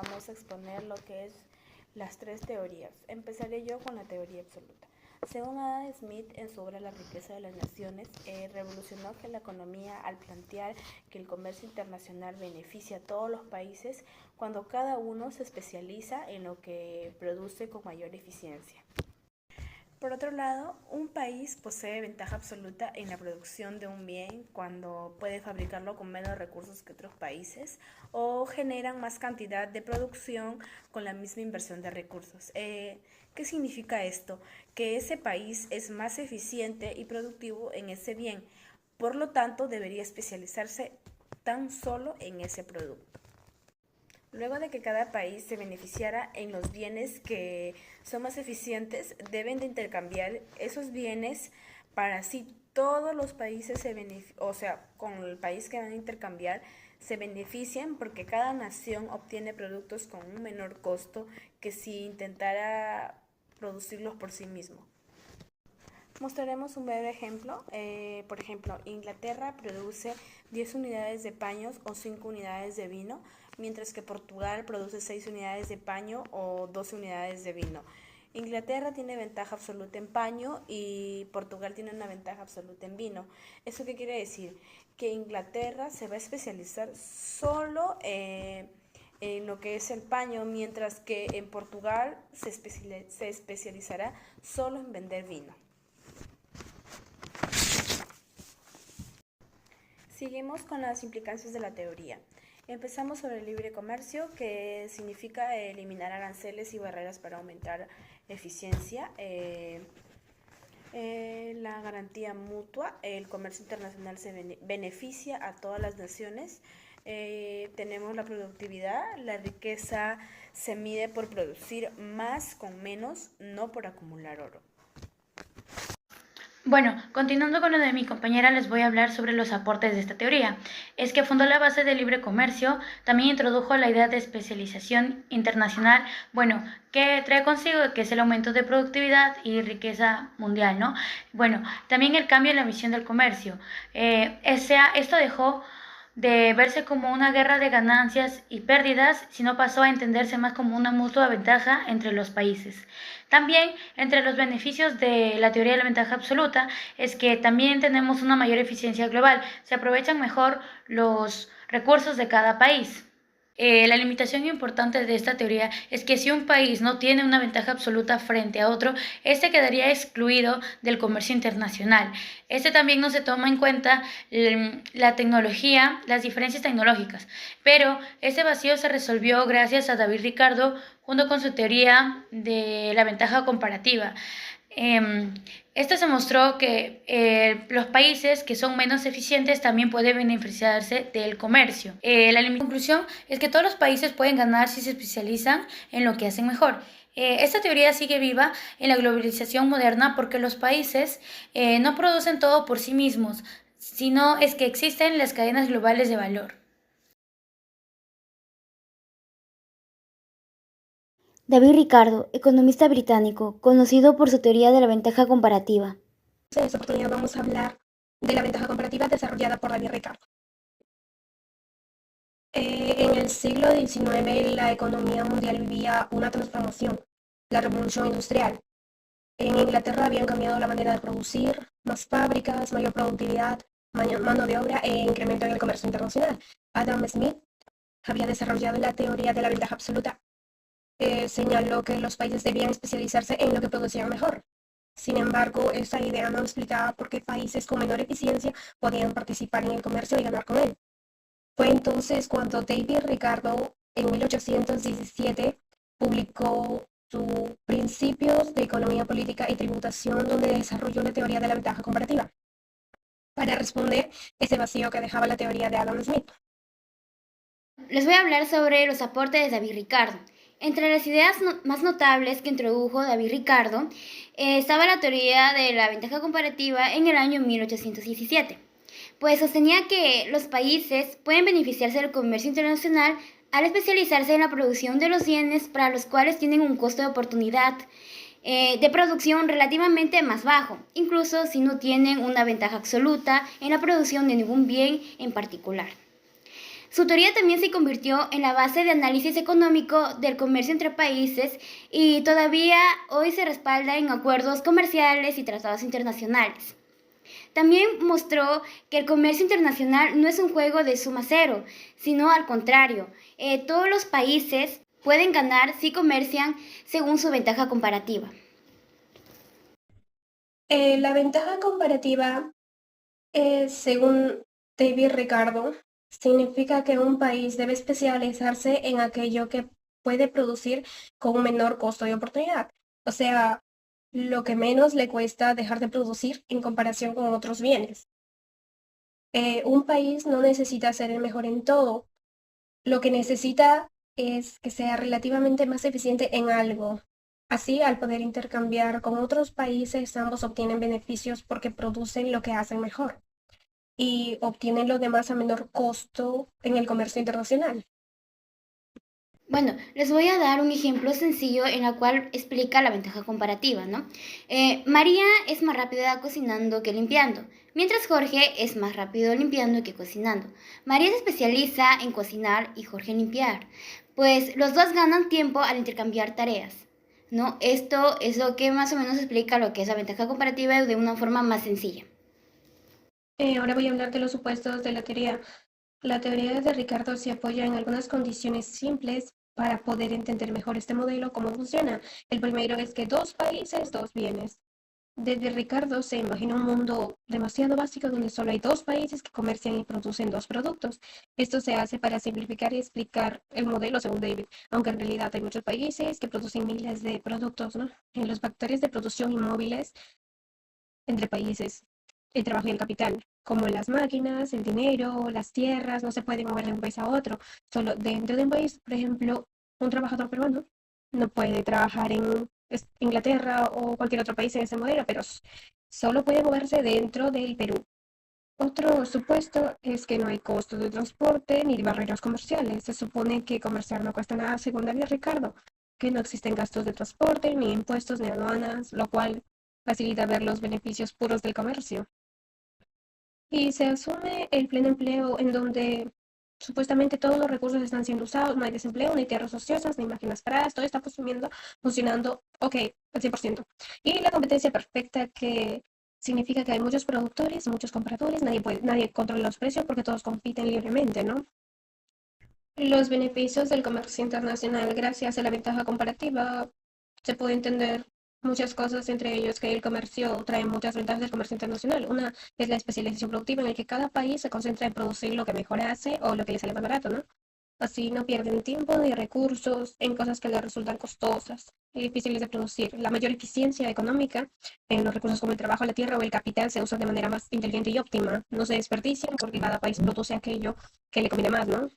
vamos a exponer lo que es las tres teorías. Empezaré yo con la teoría absoluta. Según Adam Smith, en su obra La riqueza de las naciones, revolucionó que la economía al plantear que el comercio internacional beneficia a todos los países cuando cada uno se especializa en lo que produce con mayor eficiencia. Por otro lado, un país posee ventaja absoluta en la producción de un bien cuando puede fabricarlo con menos recursos que otros países o generan más cantidad de producción con la misma inversión de recursos. ¿Qué significa esto? Que ese país es más eficiente y productivo en ese bien, por lo tanto debería especializarse tan solo en ese producto. Luego de que cada país se beneficiara en los bienes que son más eficientes, deben de intercambiar esos bienes para así todos los países con el país que van a intercambiar se benefician porque cada nación obtiene productos con un menor costo que si intentara producirlos por sí mismo. Mostraremos un breve ejemplo. Por ejemplo, Inglaterra produce 10 unidades de paños o 5 unidades de vino, mientras que Portugal produce 6 unidades de paño o 12 unidades de vino. Inglaterra tiene ventaja absoluta en paño y Portugal tiene una ventaja absoluta en vino. ¿Eso qué quiere decir? Que Inglaterra se va a especializar solo en lo que es el paño, mientras que en Portugal se especializará solo en vender vino. Seguimos con las implicancias de la teoría. Empezamos sobre el libre comercio, que significa eliminar aranceles y barreras para aumentar eficiencia. La garantía mutua, el comercio internacional se beneficia a todas las naciones. Tenemos la productividad, la riqueza se mide por producir más con menos, no por acumular oro. Bueno, continuando con lo de mi compañera, les voy a hablar sobre los aportes de esta teoría. Es que fundó la base del libre comercio, también introdujo la idea de especialización internacional, que trae consigo que es el aumento de productividad y riqueza mundial, ¿no? Bueno, también el cambio en la visión del comercio. Esto dejó de verse como una guerra de ganancias y pérdidas, sino pasó a entenderse más como una mutua ventaja entre los países. También, entre los beneficios de la teoría de la ventaja absoluta, es que también tenemos una mayor eficiencia global, se aprovechan mejor los recursos de cada país. La limitación importante de esta teoría es que si un país no tiene una ventaja absoluta frente a otro, este quedaría excluido del comercio internacional. Este también no se toma en cuenta la tecnología, las diferencias tecnológicas, pero ese vacío se resolvió gracias a David Ricardo junto con su teoría de la ventaja comparativa. Esto se mostró que los países que son menos eficientes también pueden beneficiarse del comercio. La conclusión es que todos los países pueden ganar si se especializan en lo que hacen mejor. Esta teoría sigue viva en la globalización moderna porque los países no producen todo por sí mismos, sino es que existen las cadenas globales de valor. David Ricardo, economista británico, conocido por su teoría de la ventaja comparativa. En esta oportunidad vamos a hablar de la ventaja comparativa desarrollada por David Ricardo. En el siglo XIX la economía mundial vivía una transformación, la revolución industrial. En Inglaterra habían cambiado la manera de producir, más fábricas, mayor productividad, mano de obra e incremento en el comercio internacional. Adam Smith había desarrollado la teoría de la ventaja absoluta. Señaló que los países debían especializarse en lo que producían mejor. Sin embargo, esa idea no explicaba por qué países con menor eficiencia podían participar en el comercio y ganar con él. Fue entonces cuando David Ricardo, en 1817, publicó sus Principios de Economía Política y Tributación, donde desarrolló la teoría de la ventaja comparativa, para responder ese vacío que dejaba la teoría de Adam Smith. Les voy a hablar sobre los aportes de David Ricardo. Entre las ideas más notables que introdujo David Ricardo estaba la teoría de la ventaja comparativa en el año 1817, pues sostenía que los países pueden beneficiarse del comercio internacional al especializarse en la producción de los bienes para los cuales tienen un costo de oportunidad de producción relativamente más bajo, incluso si no tienen una ventaja absoluta en la producción de ningún bien en particular. Su teoría también se convirtió en la base de análisis económico del comercio entre países y todavía hoy se respalda en acuerdos comerciales y tratados internacionales. También mostró que el comercio internacional no es un juego de suma cero, sino al contrario, todos los países pueden ganar si comercian según su ventaja comparativa. La ventaja comparativa, según David Ricardo, significa que un país debe especializarse en aquello que puede producir con un menor costo de oportunidad. O sea, lo que menos le cuesta dejar de producir en comparación con otros bienes. Un país no necesita ser el mejor en todo. Lo que necesita es que sea relativamente más eficiente en algo. Así, al poder intercambiar con otros países, ambos obtienen beneficios porque producen lo que hacen mejor y obtienen lo demás a menor costo en el comercio internacional. Bueno, les voy a dar un ejemplo sencillo en el cual explica la ventaja comparativa, ¿no? María es más rápida cocinando que limpiando, mientras Jorge es más rápido limpiando que cocinando. María se especializa en cocinar y Jorge en limpiar, pues los dos ganan tiempo al intercambiar tareas, ¿no? Esto es lo que más o menos explica lo que es la ventaja comparativa de una forma más sencilla. Ahora voy a hablar de los supuestos de la teoría. La teoría de Ricardo se apoya en algunas condiciones simples para poder entender mejor este modelo, cómo funciona. El primero es que dos países, dos bienes. Desde Ricardo se imagina un mundo demasiado básico donde solo hay dos países que comercian y producen dos productos. Esto se hace para simplificar y explicar el modelo según David, aunque en realidad hay muchos países que producen miles de productos, ¿no? En los factores de producción inmóviles entre países, el trabajo y el capital, como las máquinas, el dinero, las tierras, no se pueden mover de un país a otro. Solo dentro de un país, por ejemplo, un trabajador peruano no puede trabajar en Inglaterra o cualquier otro país en ese modelo, pero solo puede moverse dentro del Perú. Otro supuesto es que no hay costos de transporte ni de barreras comerciales. Se supone que comerciar no cuesta nada, según David Ricardo, que no existen gastos de transporte, ni impuestos, ni aduanas, lo cual facilita ver los beneficios puros del comercio. Y se asume el pleno empleo en donde supuestamente todos los recursos están siendo usados, no hay desempleo, no hay tierras ociosas, ni máquinas paradas, todo está funcionando, ok, al 100%. Y la competencia perfecta que significa que hay muchos productores, muchos compradores, nadie controla los precios porque todos compiten libremente, ¿no? Los beneficios del comercio internacional gracias a la ventaja comparativa se puede entender muchas cosas, entre ellos que el comercio trae muchas ventajas del comercio internacional. Una es la especialización productiva, en el que cada país se concentra en producir lo que mejor hace o lo que le sale más barato, ¿no? Así no pierden tiempo ni recursos en cosas que les resultan costosas y difíciles de producir. La mayor eficiencia económica en los recursos como el trabajo, la tierra o el capital se usan de manera más inteligente y óptima. No se desperdician porque cada país produce aquello que le conviene más, ¿no?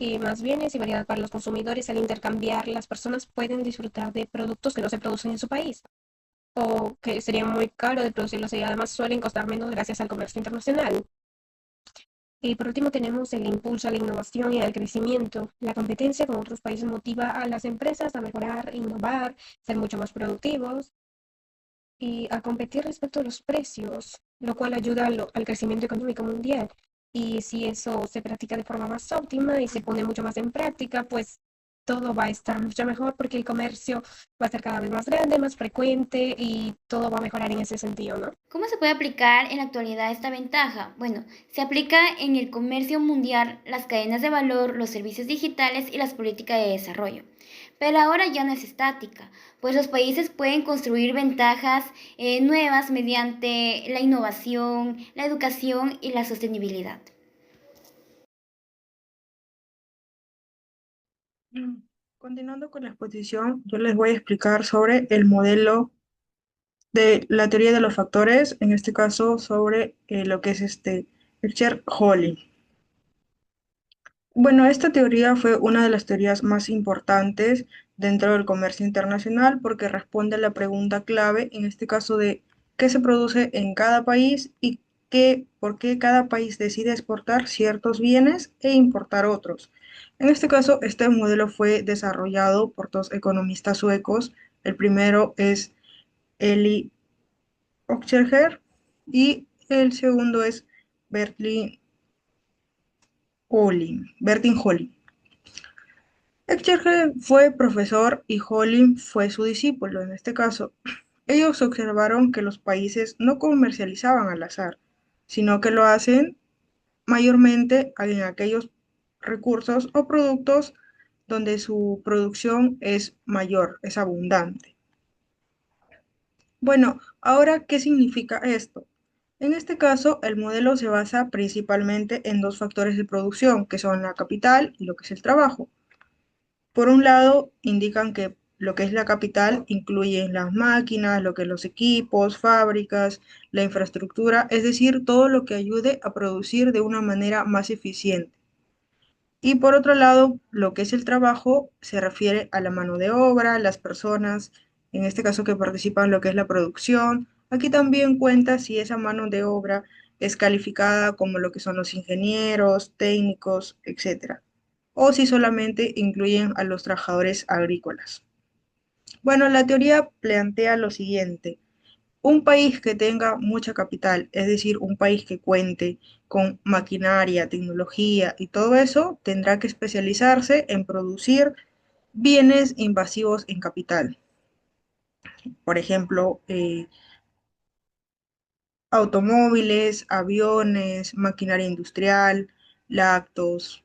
Y más bienes y variedad para los consumidores. Al intercambiar, las personas pueden disfrutar de productos que no se producen en su país o que sería muy caro de producirlos y además suelen costar menos gracias al comercio internacional. Y por último tenemos el impulso a la innovación y al crecimiento. La competencia con otros países motiva a las empresas a mejorar, innovar, ser mucho más productivos y a competir respecto a los precios, lo cual ayuda al crecimiento económico mundial. Y si eso se practica de forma más óptima y se pone mucho más en práctica, pues todo va a estar mucho mejor porque el comercio va a ser cada vez más grande, más frecuente y todo va a mejorar en ese sentido, ¿no? ¿Cómo se puede aplicar en la actualidad esta ventaja? Bueno, se aplica en el comercio mundial, las cadenas de valor, los servicios digitales y las políticas de desarrollo. Pero ahora ya no es estática, pues los países pueden construir ventajas nuevas mediante la innovación, la educación y la sostenibilidad. Continuando con la exposición, yo les voy a explicar sobre el modelo de la teoría de los factores, en este caso sobre lo que es el Cher-Holling. Bueno, esta teoría fue una de las teorías más importantes dentro del comercio internacional porque responde a la pregunta clave, en este caso de qué se produce en cada país y por qué cada país decide exportar ciertos bienes e importar otros. En este caso, este modelo fue desarrollado por dos economistas suecos. El primero es Eli Oxenstierna y el segundo es Bertil Bertin Holling. Exerge fue profesor y Holling fue su discípulo en este caso. Ellos observaron que los países no comercializaban al azar, sino que lo hacen mayormente en aquellos recursos o productos donde su producción es mayor, es abundante. Bueno, ahora, ¿qué significa esto? En este caso, el modelo se basa principalmente en dos factores de producción, que son la capital y lo que es el trabajo. Por un lado, indican que lo que es la capital incluye las máquinas, lo que es los equipos, fábricas, la infraestructura, es decir, todo lo que ayude a producir de una manera más eficiente. Y por otro lado, lo que es el trabajo se refiere a la mano de obra, las personas, en este caso que participan en lo que es la producción. Aquí también cuenta si esa mano de obra es calificada como lo que son los ingenieros, técnicos, etcétera, o si solamente incluyen a los trabajadores agrícolas. Bueno, la teoría plantea lo siguiente. Un país que tenga mucha capital, es decir, un país que cuente con maquinaria, tecnología y todo eso, tendrá que especializarse en producir bienes invasivos en capital. Por ejemplo, automóviles, aviones, maquinaria industrial, lácteos,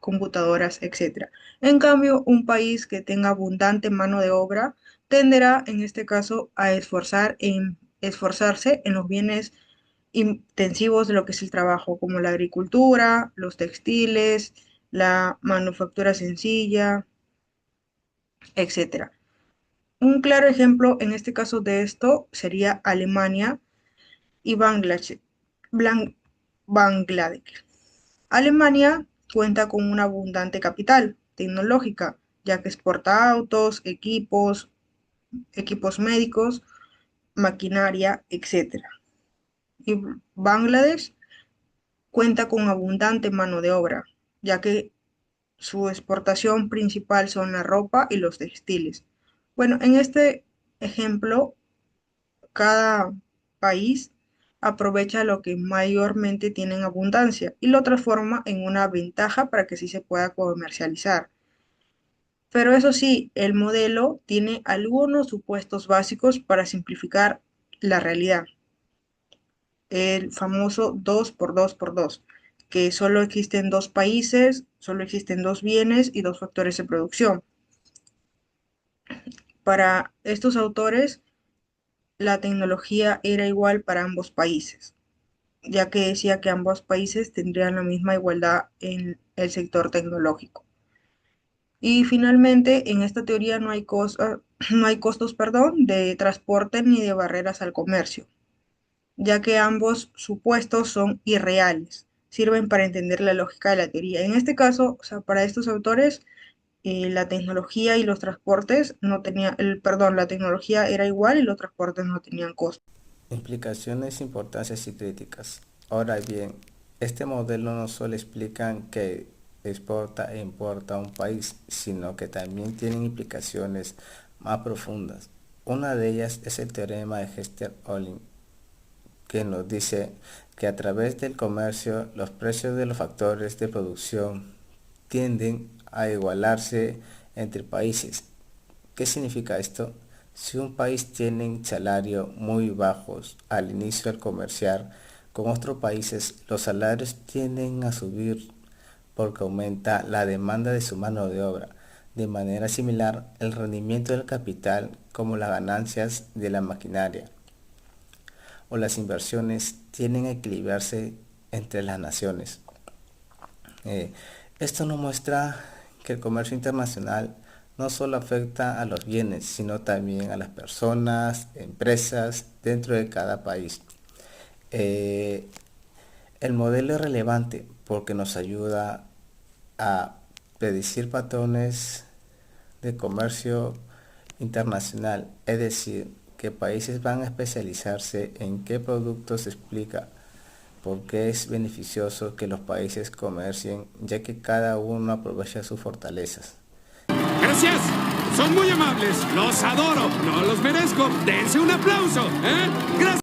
computadoras, etc. En cambio, un país que tenga abundante mano de obra tenderá, en este caso, a esforzarse en los bienes intensivos de lo que es el trabajo, como la agricultura, los textiles, la manufactura sencilla, etc. Un claro ejemplo en este caso de esto sería Alemania y Bangladesh. Alemania cuenta con una abundante capital tecnológica, ya que exporta autos, equipos médicos, maquinaria, etc. Y Bangladesh cuenta con abundante mano de obra, ya que su exportación principal son la ropa y los textiles. Bueno, en este ejemplo, cada país aprovecha lo que mayormente tiene en abundancia y lo transforma en una ventaja para que sí se pueda comercializar. Pero eso sí, el modelo tiene algunos supuestos básicos para simplificar la realidad. El famoso 2 por 2 por 2, que solo existen dos países, solo existen dos bienes y dos factores de producción. Para estos autores, la tecnología era igual para ambos países, ya que decía que ambos países tendrían la misma igualdad en el sector tecnológico. Y finalmente, en esta teoría no hay costos, de transporte ni de barreras al comercio, ya que ambos supuestos son irreales, sirven para entender la lógica de la teoría. En este caso, o sea, para estos autores, la tecnología y los transportes no tenían, la tecnología era igual y los transportes no tenían costo. Implicaciones, importancias y críticas. Ahora bien, este modelo no solo explica que exporta e importa un país, sino que también tiene implicaciones más profundas. Una de ellas es el teorema de Hester-Holling, que nos dice que a través del comercio los precios de los factores de producción tienden a igualarse entre países. ¿Qué significa esto? Si un país tiene salarios muy bajos al inicio al comerciar con otros países, los salarios tienden a subir porque aumenta la demanda de su mano de obra. De manera similar, el rendimiento del capital, como las ganancias de la maquinaria o las inversiones, tienden a equilibrarse entre las naciones. Esto nos muestra que el comercio internacional no solo afecta a los bienes, sino también a las personas, empresas dentro de cada país. El modelo es relevante porque nos ayuda a predecir patrones de comercio internacional, es decir, qué países van a especializarse en qué productos. Explica por qué es beneficioso que los países comercien, ya que cada uno aprovecha sus fortalezas. Gracias, son muy amables, los adoro, no los merezco, dense un aplauso, ¿eh? Gracias.